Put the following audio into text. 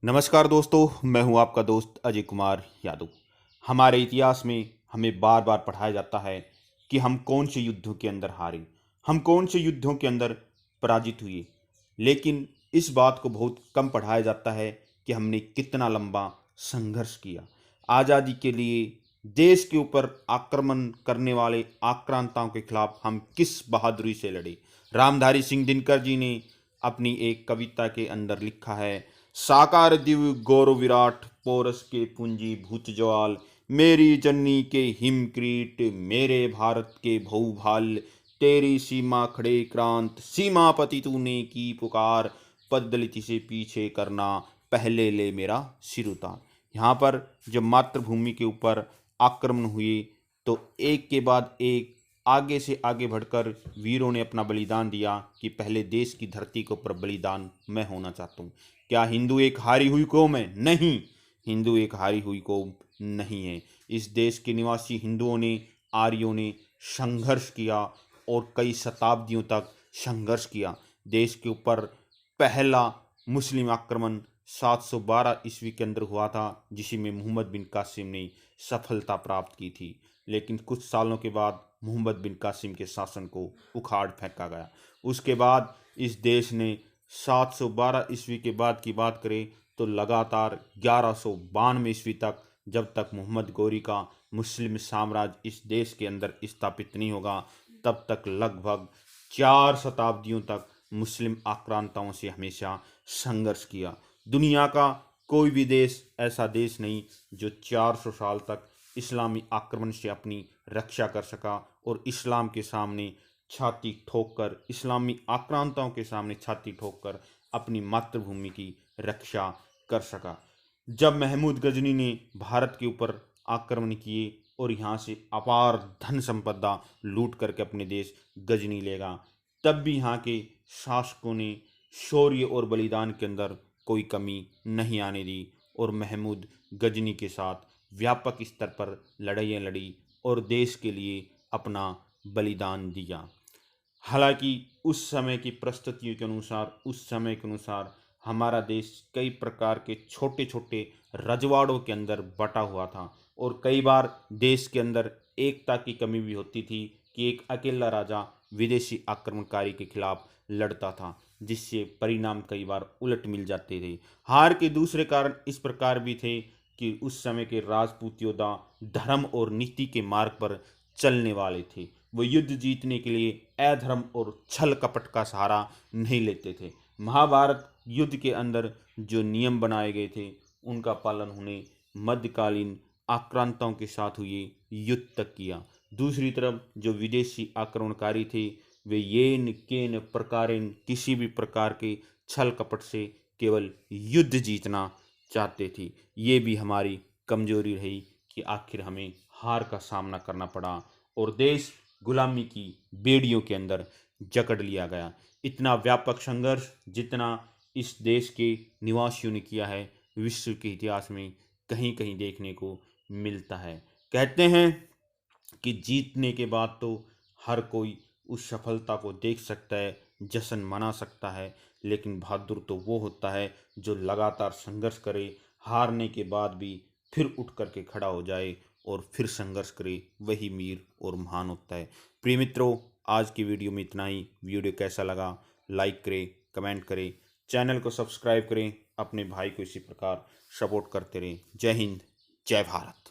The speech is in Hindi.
नमस्कार दोस्तों, मैं हूं आपका दोस्त अजय कुमार यादव। हमारे इतिहास में हमें बार बार पढ़ाया जाता है कि हम कौन से युद्धों के अंदर हारे, हम कौन से युद्धों के अंदर पराजित हुए। लेकिन इस बात को बहुत कम पढ़ाया जाता है कि हमने कितना लंबा संघर्ष किया। आज़ादी के लिए देश के ऊपर आक्रमण करने वाले आक्रांताओं के खिलाफ हम किस बहादुरी से लड़े। रामधारी सिंह दिनकर जी ने अपनी एक कविता के अंदर लिखा है, साकार दिव्य गौरव विराट पोरस के पूंजी भूत ज्वाल, मेरी जननी के हिमक्रीट मेरे भारत के भूभाल, तेरी सीमा खड़े क्रांत सीमापति तूने की पुकार, पद्दलित से पीछे करना पहले ले मेरा सिर उतार। यहाँ पर जब मातृभूमि के ऊपर आक्रमण हुए तो एक के बाद एक आगे से आगे बढ़कर वीरों ने अपना बलिदान दिया कि पहले देश की धरती के ऊपर बलिदान मैं होना चाहता हूँ। क्या हिंदू एक हारी हुई कौम है? नहीं, हिंदू एक हारी हुई कौम नहीं है। इस देश के निवासी हिंदुओं ने, आर्यों ने संघर्ष किया और कई शताब्दियों तक संघर्ष किया। देश के ऊपर पहला मुस्लिम आक्रमण 712 ईस्वी के अंदर हुआ था, जिसमें मोहम्मद बिन कासिम ने सफलता प्राप्त की थी। लेकिन कुछ सालों के बाद मोहम्मद बिन कासिम के शासन को उखाड़ फेंका गया। उसके बाद इस देश ने 712 ईस्वी के बाद की बात करें तो लगातार 1192 ईस्वी तक, जब तक मोहम्मद गौरी का मुस्लिम साम्राज्य इस देश के अंदर स्थापित नहीं होगा, तब तक लगभग 4 शताब्दियों तक मुस्लिम आक्रांताओं से हमेशा संघर्ष किया। दुनिया का कोई भी देश ऐसा देश नहीं जो 400 साल तक इस्लामी आक्रमण से अपनी रक्षा कर सका और इस्लाम के सामने छाती ठोककर, इस्लामी आक्रांताओं के सामने छाती ठोककर अपनी मातृभूमि की रक्षा कर सका। जब महमूद गजनी ने भारत के ऊपर आक्रमण किए और यहाँ से अपार धन संपदा लूट करके अपने देश गजनी लेगा, तब भी यहाँ के शासकों ने शौर्य और बलिदान के अंदर कोई कमी नहीं आने दी और महमूद गजनी के साथ व्यापक स्तर पर लड़ाइयाँ लड़ी और देश के लिए अपना बलिदान दिया। हालांकि उस समय की परिस्थितियों के अनुसार, उस समय के अनुसार हमारा देश कई प्रकार के छोटे छोटे रजवाड़ों के अंदर बटा हुआ था और कई बार देश के अंदर एकता की कमी भी होती थी कि एक अकेला राजा विदेशी आक्रमणकारी के खिलाफ लड़ता था, जिससे परिणाम कई बार उलट मिल जाते थे। हार के दूसरे कारण इस प्रकार भी थे कि उस समय के राजपूत योद्धा धर्म और नीति के मार्ग पर चलने वाले थे। वो युद्ध जीतने के लिए अधर्म और छल कपट का सहारा नहीं लेते थे। महाभारत युद्ध के अंदर जो नियम बनाए गए थे उनका पालन उन्हें मध्यकालीन आक्रांताओं के साथ हुए युद्ध तक किया। दूसरी तरफ जो विदेशी आक्रमणकारी थे वे येन केन प्रकारेण किसी भी प्रकार के छल कपट से केवल युद्ध जीतना चाहते थे। ये भी हमारी कमजोरी रही कि आखिर हमें हार का सामना करना पड़ा और देश गुलामी की बेड़ियों के अंदर जकड़ लिया गया। इतना व्यापक संघर्ष जितना इस देश के निवासियों ने किया है, विश्व के इतिहास में कहीं कहीं देखने को मिलता है। कहते हैं कि जीतने के बाद तो हर कोई उस सफलता को देख सकता है, जश्न मना सकता है, लेकिन बहादुर तो वो होता है जो लगातार संघर्ष करे, हारने के बाद भी फिर उठ करके खड़ा हो जाए और फिर संघर्ष करे, वही वीर और महान होता है। प्रिय मित्रों, आज की वीडियो में इतना ही। वीडियो कैसा लगा लाइक करें, कमेंट करें, चैनल को सब्सक्राइब करें, अपने भाई को इसी प्रकार सपोर्ट करते रहें। जय हिंद, जय भारत।